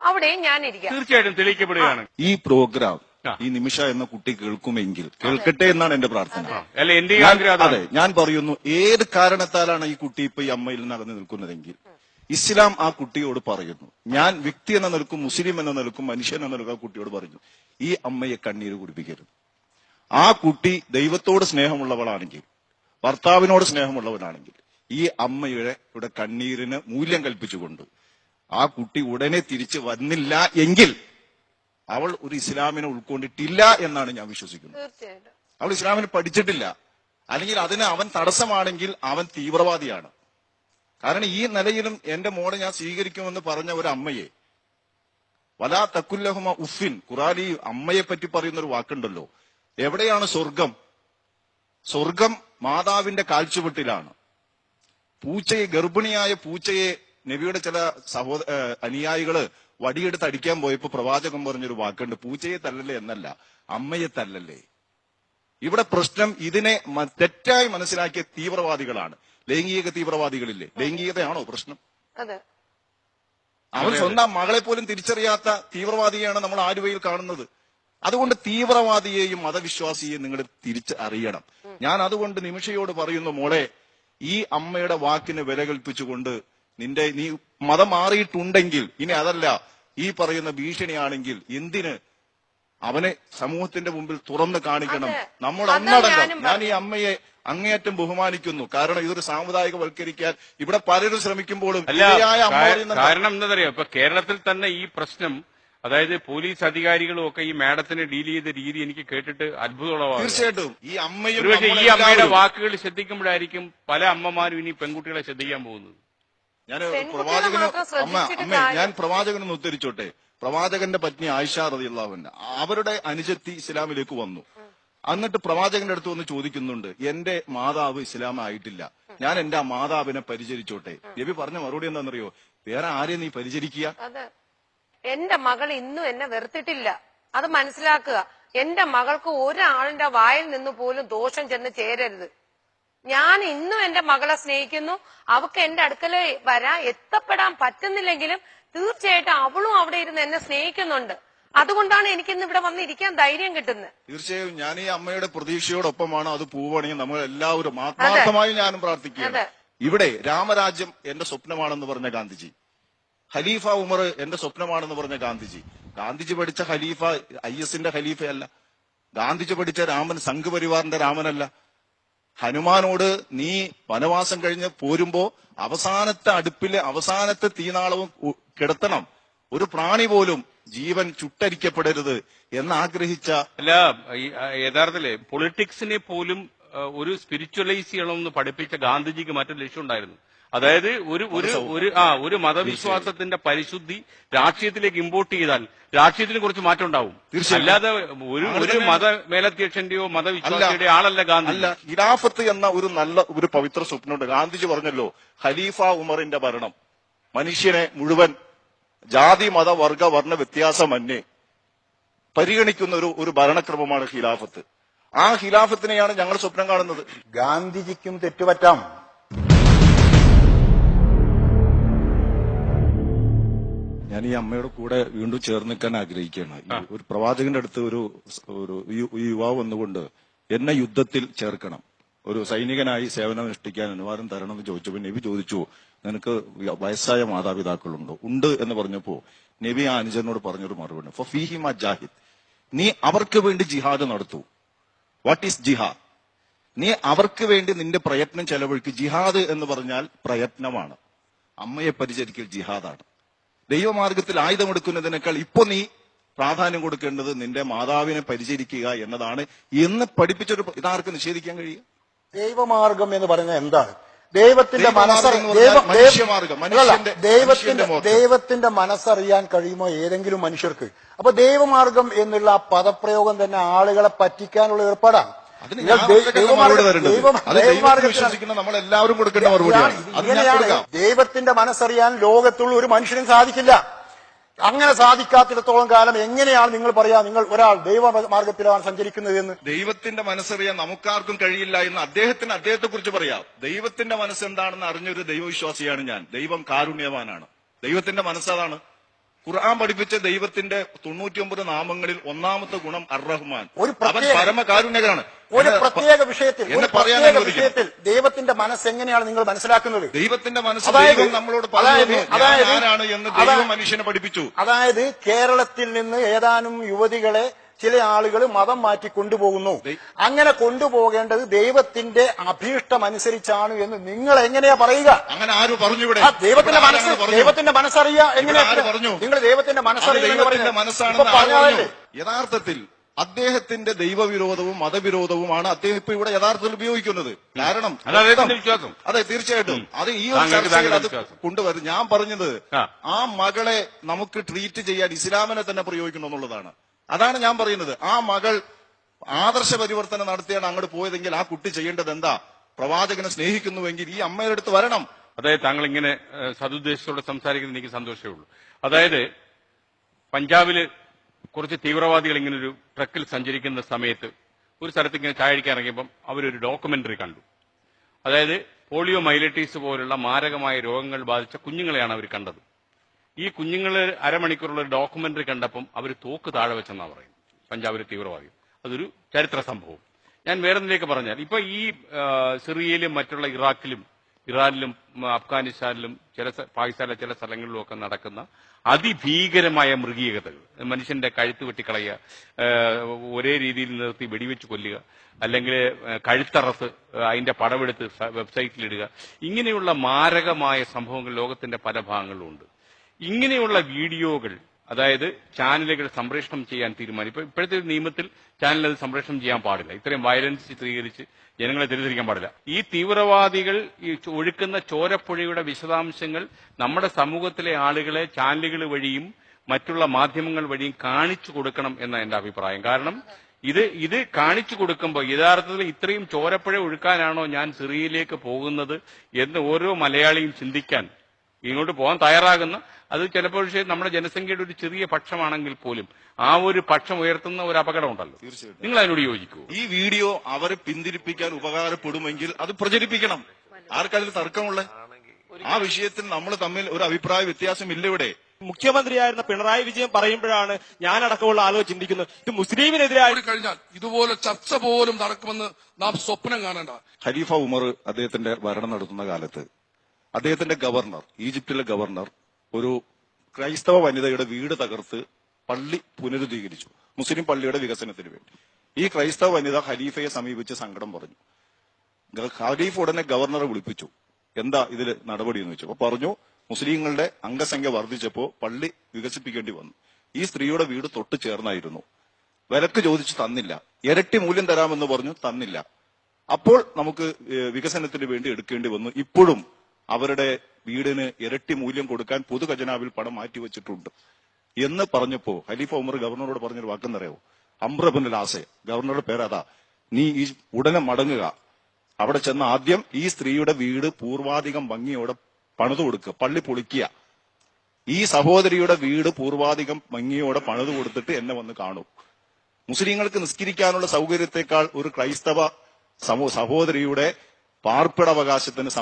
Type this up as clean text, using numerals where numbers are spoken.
അവിടെയും ഞാനിരിക്കാം. തീർച്ചയായിട്ടും തെളിയിക്കപ്പെടുകയാണ്. ഈ പ്രോഗ്രാം ഈ നിമിഷ എന്ന കുട്ടി കേൾക്കുമെങ്കിൽ കേൾക്കട്ടെ എന്നാണ് എന്റെ പ്രാർത്ഥന. അല്ല, എന്റെ ആഗ്രഹം അതെ, ഞാൻ പറയുന്നു, ഏത് കാരണത്താലാണ് ഈ കുട്ടി ഇപ്പൊ ഈ അമ്മയിൽ നിന്ന് അകന്നു നിൽക്കുന്നതെങ്കിൽ ഇസ്ലാം ആ കുട്ടിയോട് പറയുന്നു, ഞാൻ വ്യക്തി എന്ന നിൽക്കും, മുസ്ലിം എന്ന നിൽക്കും, മനുഷ്യൻ എന്ന നിൽക്കും, ആ കുട്ടിയോട് പറഞ്ഞു, ഈ അമ്മയെ കണ്ണീര് കുടിപ്പിക്കരുത്. ആ കുട്ടി ദൈവത്തോട് സ്നേഹമുള്ളവളാണെങ്കിൽ, ഭർത്താവിനോട് സ്നേഹമുള്ളവനാണെങ്കിൽ, ഈ അമ്മയുടെ കണ്ണീരിന് മൂല്യം കൽപ്പിച്ചുകൊണ്ട് ആ കുട്ടി ഉടനെ തിരിച്ചു വന്നില്ല എങ്കിൽ അവൾ ഒരു ഇസ്ലാമിനെ ഉൾക്കൊണ്ടിട്ടില്ല എന്നാണ് ഞാൻ വിശ്വസിക്കുന്നത്. തീർച്ചയായിട്ടും അവൾ ഇസ്ലാമിനെ പഠിച്ചിട്ടില്ല, അല്ലെങ്കിൽ അതിന് അവൻ തടസ്സമാണെങ്കിൽ അവൻ തീവ്രവാദിയാണ്. കാരണം ഈ നിലയിലും എന്റെ മോളെ ഞാൻ സ്വീകരിക്കുമെന്ന് പറഞ്ഞ ഒരു അമ്മയെ വലാ തക്കുല്ലഹുമ ഉഫിൻ, ഖുറാനി അമ്മയെ പറ്റി പറയുന്ന ഒരു വാക്കുണ്ടല്ലോ. എവിടെയാണ് സ്വർഗം? സ്വർഗം മാതാവിന്റെ കാൽച്ചുവട്ടിലാണ്. പൂച്ചയെ, ഗർഭിണിയായ പൂച്ചയെ നബിയുടെ ചില അനുയായികള് വടിയെടുത്ത് അടിക്കാൻ പോയപ്പോ പ്രവാചകൻ പറഞ്ഞൊരു വാക്കുണ്ട്, പൂച്ചയെ തല്ലല്ലേ എന്നല്ല, അമ്മയെ തല്ലല്ലേ. ഇവിടെ പ്രശ്നം ഇതിനെ തെറ്റായി മനസ്സിലാക്കിയ തീവ്രവാദികളാണ്. ലൈംഗിക തീവ്രവാദികളില്ലേ? ലൈംഗികതയാണോ പ്രശ്നം? അവൻ സ്വന്തം മകളെ പോലും തിരിച്ചറിയാത്ത തീവ്രവാദിയെയാണ് നമ്മൾ ആലുവയിൽ കാണുന്നത്. അതുകൊണ്ട് തീവ്രവാദിയെയും മതവിശ്വാസിയെയും നിങ്ങൾ തിരിച്ചറിയണം. ഞാൻ അതുകൊണ്ട് നിമിഷയോട് പറയുന്നു, മോളെ, ഈ അമ്മയുടെ വാക്കിന് വില കൽപ്പിച്ചുകൊണ്ട് നീ മതം മാറിയിട്ടുണ്ടെങ്കിൽ, ഇനി അതല്ല ഈ പറയുന്ന ഭീഷണിയാണെങ്കിൽ, എന്തിന് അവനെ സമൂഹത്തിന്റെ മുമ്പിൽ തുറന്നു കാണിക്കണം. നമ്മൾ ഒന്നടങ്കം, ഞാൻ ഈ അമ്മയെ അങ്ങേയറ്റം ബഹുമാനിക്കുന്നു. കാരണം ഇതൊരു സാമുദായികവൽക്കരിക്കാൻ ഇവിടെ പലരും ശ്രമിക്കുമ്പോഴും കാരണം എന്താണെന്നറിയാം, ഇപ്പൊ കേരളത്തിൽ തന്നെ ഈ പ്രശ്നം, അതായത് പോലീസ് അധികാരികളും ഒക്കെ ഈ മാഡത്തിനെ ഡീൽ ചെയ്ത രീതി എനിക്ക് കേട്ടിട്ട് അത്ഭുതമുള്ളതാണ്. തീർച്ചയായിട്ടും ഈ അമ്മയുടെ വാക്കുകൾ ശ്രദ്ധിക്കുമ്പോഴായിരിക്കും പല അമ്മമാരും ഇനി പെൺകുട്ടികളെ ശ്രദ്ധിക്കാൻ പോകുന്നത്. ഞാൻ പ്രവാചകനൊന്ന് ഉദ്ധരിച്ചോട്ടെ. പ്രവാചകന്റെ പത്നി ആയിഷ റളിയല്ലാഹു അൻഹ, അവരുടെ അനുജത്തി ഇസ്ലാമിലേക്ക് വന്നു. എന്നിട്ട് പ്രവാചകന്റെ അടുത്ത് വന്ന് ചോദിക്കുന്നുണ്ട്, എന്റെ മാതാവ് ഇസ്ലാം ആയിട്ടില്ല, ഞാൻ എന്റെ മാതാവിനെ പരിചരിച്ചോട്ടെ. നബി പറഞ്ഞ മറുപടി എന്താണെന്നറിയോ? വേറെ ആരെയും നീ പരിചരിക്കുക? എന്റെ മകൾ ഇന്നും എന്നെ വെറുത്തിട്ടില്ല, അത് മനസ്സിലാക്കുക. എന്റെ മകൾക്ക് ഒരാളിന്റെ വായിൽ നിന്ന് പോലും ദോഷം ചെന്ന് ചേരരുത്. ഞാൻ ഇന്നും എന്റെ മകളെ സ്നേഹിക്കുന്നു. അവക്ക് എന്റെ അടുക്കൽ എത്തപ്പെടാൻ പറ്റുന്നില്ലെങ്കിലും തീർച്ചയായിട്ടും അവളും അവിടെ ഇരുന്ന് എന്നെ സ്നേഹിക്കുന്നുണ്ട്. അതുകൊണ്ടാണ് എനിക്കിന്ന് ഇവിടെ വന്നിരിക്കാൻ ധൈര്യം കിട്ടുന്നത്. തീർച്ചയായും ഞാൻ ഈ അമ്മയുടെ പ്രതീക്ഷയോടൊപ്പമാണ്. അത് പൂവണിയും നമ്മൾ എല്ലാവരും ആത്മാർത്ഥമായി ഞാനും പ്രാർത്ഥിക്കുകയാണ്. ഇവിടെ രാമരാജ്യം എന്റെ സ്വപ്നമാണെന്ന് പറഞ്ഞ ഗാന്ധിജി, ഖലീഫ ഉമർ എന്റെ സ്വപ്നമാണെന്ന് പറഞ്ഞ ഗാന്ധിജി പഠിച്ച ഖലീഫ IS-ന്റെ ഖലീഫയല്ല. ഗാന്ധിജി പഠിച്ച രാമൻ സംഘപരിവാറിന്റെ രാമനല്ല. ഹനുമാനോട് നീ വനവാസം കഴിഞ്ഞ് പോരുമ്പോ അവസാനത്തെ അടുപ്പിലെ അവസാനത്തെ തീനാളവും കിടത്തണം, ഒരു പ്രാണി പോലും ജീവൻ ചുട്ടരിക്കപ്പെടരുത് എന്നാഗ്രഹിച്ച. അല്ല, യഥാർത്ഥത്തില് പൊളിറ്റിക്സിനെ പോലും ഒരു സ്പിരിച്വലൈസ് ചെയ്യണമെന്ന് പഠിപ്പിച്ച ഗാന്ധിജിക്ക് മറ്റൊരു ലക്ഷ്യം ഉണ്ടായിരുന്നു. അതായത് ഒരു മതവിശ്വാസത്തിന്റെ പരിശുദ്ധി രാഷ്ട്രീയത്തിലേക്ക് ഇമ്പോർട്ട് ചെയ്താൽ രാഷ്ട്രീയത്തിന് കുറച്ച് മാറ്റം ഉണ്ടാവും. അല്ലാതെ ഒരു മതമേലധ്യക്ഷന്റെയോ മതവിശ്വാസിയുടെയോ ആളല്ല ഗാന്ധി. അല്ല, ഖിലാഫത്ത് എന്ന ഒരു നല്ല ഒരു പവിത്ര സ്വപ്നമുണ്ട്. ഗാന്ധിജി പറഞ്ഞല്ലോ, ഖലീഫ ഉമറിന്റെ ഭരണം മനുഷ്യനെ മുഴുവൻ ജാതി മത വർഗ വർണ്ണ വ്യത്യാസമന്യേ പരിഗണിക്കുന്ന ഒരു ഭരണക്രമമാണ് ഖിലാഫത്ത്. ആ ഖിലാഫത്തിനെയാണ് ഞങ്ങൾ സ്വപ്നം കാണുന്നത്. ഗാന്ധിജിക്കും തെറ്റുപറ്റാം. ഞാൻ ഈ അമ്മയുടെ കൂടെ വീണ്ടും ചേർന്ന് നിൽക്കാൻ ആഗ്രഹിക്കുകയാണ്. ഒരു പ്രവാചകന്റെ അടുത്ത് ഒരു യുവാവ് വന്നുകൊണ്ട് എന്നെ യുദ്ധത്തിൽ ചേർക്കണം, ഒരു സൈനികനായി സേവനമനുഷ്ഠിക്കാൻ അനുവാദം തരണമെന്ന് ചോദിച്ചപ്പോൾ നബി ചോദിച്ചു, നിനക്ക് വയസ്സായ മാതാപിതാക്കളുണ്ടോ? ഉണ്ട് എന്ന് പറഞ്ഞപ്പോ നബി ആ അനുജനോട് പറഞ്ഞൊരു മറുപടി, ഫീഹിമ ജാഹിദ്, നീ അവർക്ക് വേണ്ടി ജിഹാദ് നടത്തൂ. വാട്ട് ഈസ് ജിഹാദ്? നീ അവർക്ക് വേണ്ടി നിന്റെ പ്രയത്നം ചെലവഴിക്കും. ജിഹാദ് എന്ന് പറഞ്ഞാൽ പ്രയത്നമാണ്. അമ്മയെ പരിചരിക്കൽ ജിഹാദാണ്. ദൈവമാർഗത്തിൽ ആയുധമെടുക്കുന്നതിനേക്കാൾ ഇപ്പൊ നീ പ്രാധാന്യം കൊടുക്കേണ്ടത് നിന്റെ മാതാവിനെ പരിചരിക്കുക എന്നതാണ് എന്ന് പഠിപ്പിച്ചൊരു ഇതാർക്ക് നിഷേധിക്കാൻ കഴിയുക? ദൈവമാർഗം എന്ന് പറയുന്നത് എന്താണ്? ദൈവത്തിന്റെ മനസ്സറിയാൻ കഴിയുമോ ഏതെങ്കിലും മനുഷ്യർക്ക്? അപ്പൊ ദൈവമാർഗം എന്നുള്ള ആ പദപ്രയോഗം തന്നെ ആളുകളെ പറ്റിക്കാനുള്ള ഏർപ്പാടാണ്. നമ്മളെല്ലാവരും കൊടുക്കേണ്ട മറുപടിയാണ്. ദൈവത്തിന്റെ മനസ്സറിയാൻ ലോകത്തുള്ള ഒരു മനുഷ്യനും സാധിക്കില്ല. അങ്ങനെ സാധിക്കാത്തിടത്തോളം കാലം എങ്ങനെയാണ് നിങ്ങൾ പറയാ നിങ്ങൾ ഒരാൾ ദൈവമാർഗത്തിലാണ് സഞ്ചരിക്കുന്നത് എന്ന്? ദൈവത്തിന്റെ മനസ്സറിയാൻ നമുക്കാർക്കും കഴിയില്ല എന്ന് അദ്ദേഹത്തെ കുറിച്ച് പറയാം. ദൈവത്തിന്റെ മനസ്സെന്താണെന്ന് അറിഞ്ഞൊരു ദൈവവിശ്വാസിയാണ് ഞാൻ. ദൈവം കാരുണ്യവാനാണ്. ദൈവത്തിന്റെ മനസ്സതാണ്. ഖുർആൻ പഠിപ്പിച്ച ദൈവത്തിന്റെ 99 നാമങ്ങളിൽ ഒന്നാമത്തെ ഗുണം അർ-റഹ്മാൻ. ഒരു അവൻ പ്രത്യേക- പരമകാരുണ്യകനാണ്. ഒരു പ്രത്യേക വിഷയത്തിൽ എന്നെ ഒരു പറയാൻ പ്രത്യേക അനുവദിക്കണം. വിഷയത്തിൽ ദൈവത്തിന്റെ മനസ്സ് എങ്ങനെയാണ് നിങ്ങൾ മനസ്സിലാക്കുന്നത്? ദൈവത്തിന്റെ മനസ്സ് അതായത് ദൈവം നമ്മളോട് പറഞ്ഞു അതായത് ആരാണ് എന്ന് ദൈവം മനുഷ്യനെ പഠിപ്പിച്ചു. അതായത് കേരളത്തിൽ നിന്ന് ഏതാനും യുവതികളെ ചില ആളുകൾ മതം മാറ്റി കൊണ്ടുപോകുന്നു. അങ്ങനെ കൊണ്ടുപോകേണ്ടത് ദൈവത്തിന്റെ അഭീഷ്ടമനുസരിച്ചാണ് എന്ന് നിങ്ങൾ എങ്ങനെയാ പറയുക? അങ്ങനെ ആര് പറഞ്ഞു ഇവിടെ? ദൈവത്തിന്റെ മനസ്സറിയാ എങ്ങനെയാ പറഞ്ഞു? നിങ്ങൾ ദൈവത്തിന്റെ ദൈവത്തിന്റെ മനസ്സാണെന്ന് പറഞ്ഞു. യഥാർത്ഥത്തിൽ അദ്ദേഹത്തിന്റെ ദൈവവിരോധവും മതവിരോധവുമാണ് അദ്ദേഹം ഇപ്പൊ ഇവിടെ യഥാർത്ഥത്തിൽ ഉപയോഗിക്കുന്നത്. കാരണം അതെ, തീർച്ചയായിട്ടും അത് ഈ ഒരു ചർച്ചയിൽ അത് കൊണ്ടുവരും. ഞാൻ പറഞ്ഞത് ആ മകളെ നമുക്ക് ട്രീറ്റ് ചെയ്യാൻ ഇസ്ലാമിനെ തന്നെ പ്രയോഗിക്കണം എന്നുള്ളതാണ്. അതാണ് ഞാൻ പറയുന്നത്. ആ മകൾ ആദർശ പരിവർത്തനം നടത്തിയാണ് അങ്ങോട്ട് പോയതെങ്കിൽ ആ കുട്ടി ചെയ്യേണ്ടത് എന്താ? പ്രവാചകനെ സ്നേഹിക്കുന്നുവെങ്കിൽ ഈ അമ്മയുടെ അടുത്ത് വരണം. അതായത് താങ്കൾ ഇങ്ങനെ സതുദ്ദേശത്തോടെ സംസാരിക്കുന്നത് എനിക്ക് സന്തോഷമേ ഉള്ളൂ. അതായത് പഞ്ചാബില് കുറച്ച് തീവ്രവാദികൾ ഇങ്ങനെ ഒരു ട്രക്കിൽ സഞ്ചരിക്കുന്ന സമയത്ത് ഒരു സ്ഥലത്ത് ഇങ്ങനെ ചായ അടിക്കാൻ ഇറങ്ങിയപ്പം അവരൊരു ഡോക്യുമെന്ററി കണ്ടു. അതായത് പോളിയോ മൈലറ്റീസ് പോലുള്ള മാരകമായ രോഗങ്ങൾ ബാധിച്ച കുഞ്ഞുങ്ങളെയാണ് അവർ കണ്ടത്. ഈ കുഞ്ഞുങ്ങൾ അരമണിക്കൂറുള്ള ഒരു ഡോക്യുമെന്ററി കണ്ടപ്പം അവർ തോക്ക് താഴെ വെച്ചെന്നാണ് പറയുന്നത് പഞ്ചാബിലെ തീവ്രവാദികൾ. അതൊരു ചരിത്ര സംഭവം. ഞാൻ വേറൊന്നിലേക്ക് പറഞ്ഞാൽ ഇപ്പൊ ഈ സിറിയയിലും മറ്റുള്ള ഇറാഖിലും ഇറാനിലും അഫ്ഗാനിസ്ഥാനിലും പാകിസ്ഥാനിലെ ചില സ്ഥലങ്ങളിലും ഒക്കെ നടക്കുന്ന അതിഭീകരമായ മൃഗീയതകൾ, മനുഷ്യന്റെ കഴുത്ത് വെട്ടിക്കളയുക, ഒരേ രീതിയിൽ നിർത്തി വെടിവെച്ച് കൊല്ലുക, അല്ലെങ്കിൽ കഴുത്തറത്ത് അതിന്റെ പടമെടുത്ത് വെബ്സൈറ്റിലിടുക, ഇങ്ങനെയുള്ള മാരകമായ സംഭവങ്ങൾ ലോകത്തിന്റെ പല ഭാഗങ്ങളിലും ഉണ്ട്. ഇങ്ങനെയുള്ള വീഡിയോകൾ അതായത് ചാനലുകൾ സംപ്രേഷണം ചെയ്യാൻ തീരുമാനിക്കും. ഇപ്പോഴത്തെ ഒരു നിയമത്തിൽ ചാനൽ അത് സംപ്രേഷണം ചെയ്യാൻ പാടില്ല. ഇത്രയും വയലൻസ് ചിത്രീകരിച്ച് ജനങ്ങളെ തെറ്റിദ്ധരിക്കാൻ പാടില്ല. ഈ തീവ്രവാദികൾ ഈ ഒഴുക്കുന്ന ചോരപ്പുഴയുടെ വിശദാംശങ്ങൾ നമ്മുടെ സമൂഹത്തിലെ ആളുകളെ ചാനലുകൾ വഴിയും മറ്റുള്ള മാധ്യമങ്ങൾ വഴിയും കാണിച്ചു കൊടുക്കണം എന്ന എന്റെ അഭിപ്രായം. കാരണം ഇത് കാണിച്ചു കൊടുക്കുമ്പോൾ യഥാർത്ഥത്തിൽ ഇത്രയും ചോരപ്പുഴ ഒഴുക്കാനാണോ ഞാൻ സിറിയയിലേക്ക് പോകുന്നത് എന്ന് ഓരോ മലയാളിയും ചിന്തിക്കാൻ ഇങ്ങോട്ട് പോകാൻ തയ്യാറാകുന്ന, അത് ചിലപ്പോൾ നമ്മുടെ ജനസംഖ്യയുടെ ഒരു ചെറിയ പക്ഷമാണെങ്കിൽ പോലും ആ ഒരു പക്ഷം ഉയർത്തുന്ന ഒരു അപകടം ഉണ്ടല്ലോ. തീർച്ചയായിട്ടും നിങ്ങൾ അതിനോട് യോജിക്കൂ? ഈ വീഡിയോ അവരെ പിന്തിരിപ്പിക്കാൻ ഉപകാരപ്പെടുമെങ്കിൽ അത് പ്രചരിപ്പിക്കണം. ആർക്കതിൽ തർക്കമുള്ള ആ വിഷയത്തിൽ നമ്മൾ തമ്മിൽ ഒരു അഭിപ്രായ വ്യത്യാസം ഇല്ല. ഇവിടെ മുഖ്യമന്ത്രിയായിരുന്ന പിണറായി വിജയൻ പറയുമ്പോഴാണ് ഞാനടക്കമുള്ള ആളുകൾ ചിന്തിക്കുന്നത് ഇത് മുസ്ലിമിനെതിരായി കഴിഞ്ഞാൽ ഇതുപോലെ ചർച്ച പോലും നടക്കുമെന്ന് നാം സ്വപ്നം കാണേണ്ട. ഖലീഫ ഉമർ അദ്ദേഹത്തിന്റെ ഭരണം നടത്തുന്ന കാലത്ത് അദ്ദേഹത്തിന്റെ ഗവർണർ, ഈജിപ്തിലെ ഗവർണർ ഒരു ക്രൈസ്തവ വനിതയുടെ വീട് തകർത്ത് പള്ളി പുനരുദ്ധീകരിച്ചു മുസ്ലിം പള്ളിയുടെ വികസനത്തിന് വേണ്ടി. ഈ ക്രൈസ്തവ വനിത ഖലീഫയെ സമീപിച്ച് സങ്കടം പറഞ്ഞു. ഖലീഫ് ഉടനെ ഗവർണറെ വിളിപ്പിച്ചു. എന്താ ഇതിൽ നടപടി എന്ന് വെച്ചു. അപ്പൊ പറഞ്ഞു, മുസ്ലിങ്ങളുടെ അംഗസംഖ്യ വർദ്ധിച്ചപ്പോ പള്ളി വികസിപ്പിക്കേണ്ടി വന്നു. ഈ സ്ത്രീയുടെ വീട് തൊട്ട് ചേർന്നായിരുന്നു. വിലക്ക് ചോദിച്ചു തന്നില്ല. ഇരട്ടി മൂല്യം തരാമെന്ന് പറഞ്ഞു, തന്നില്ല. അപ്പോൾ നമുക്ക് വികസനത്തിന് വേണ്ടി എടുക്കേണ്ടി വന്നു. ഇപ്പോഴും അവരുടെ വീടിന് ഇരട്ടി മൂല്യം കൊടുക്കാൻ പൊതു ഖജനാവിൽ പണം മാറ്റിവെച്ചിട്ടുണ്ട് എന്ന് പറഞ്ഞപ്പോ ഖലീഫ ഉമർ ഗവർണറോട് പറഞ്ഞൊരു വാക്കെന്നറിയോ? അംറബുൽ ആസെ, ഗവർണറുടെ പേരതാ, നീ ഈ ഉടനെ മടങ്ങുക, അവിടെ ചെന്ന് ആദ്യം ഈ സ്ത്രീയുടെ വീട് പൂർവാധികം ഭംഗിയോടെ പണിതു കൊടുക്കുക, പള്ളി പൊളിക്കുക. ഈ സഹോദരിയുടെ വീട് പൂർവാധികം ഭംഗിയോടെ പണിതു കൊടുത്തിട്ട് എന്നെ വന്ന് കാണൂ. മുസ്ലിങ്ങൾക്ക് നിസ്കരിക്കാനുള്ള സൗകര്യത്തെക്കാൾ ഒരു ക്രൈസ്തവ സഹോദരിയുടെ പാർപ്പിടാവകാശത്തിന്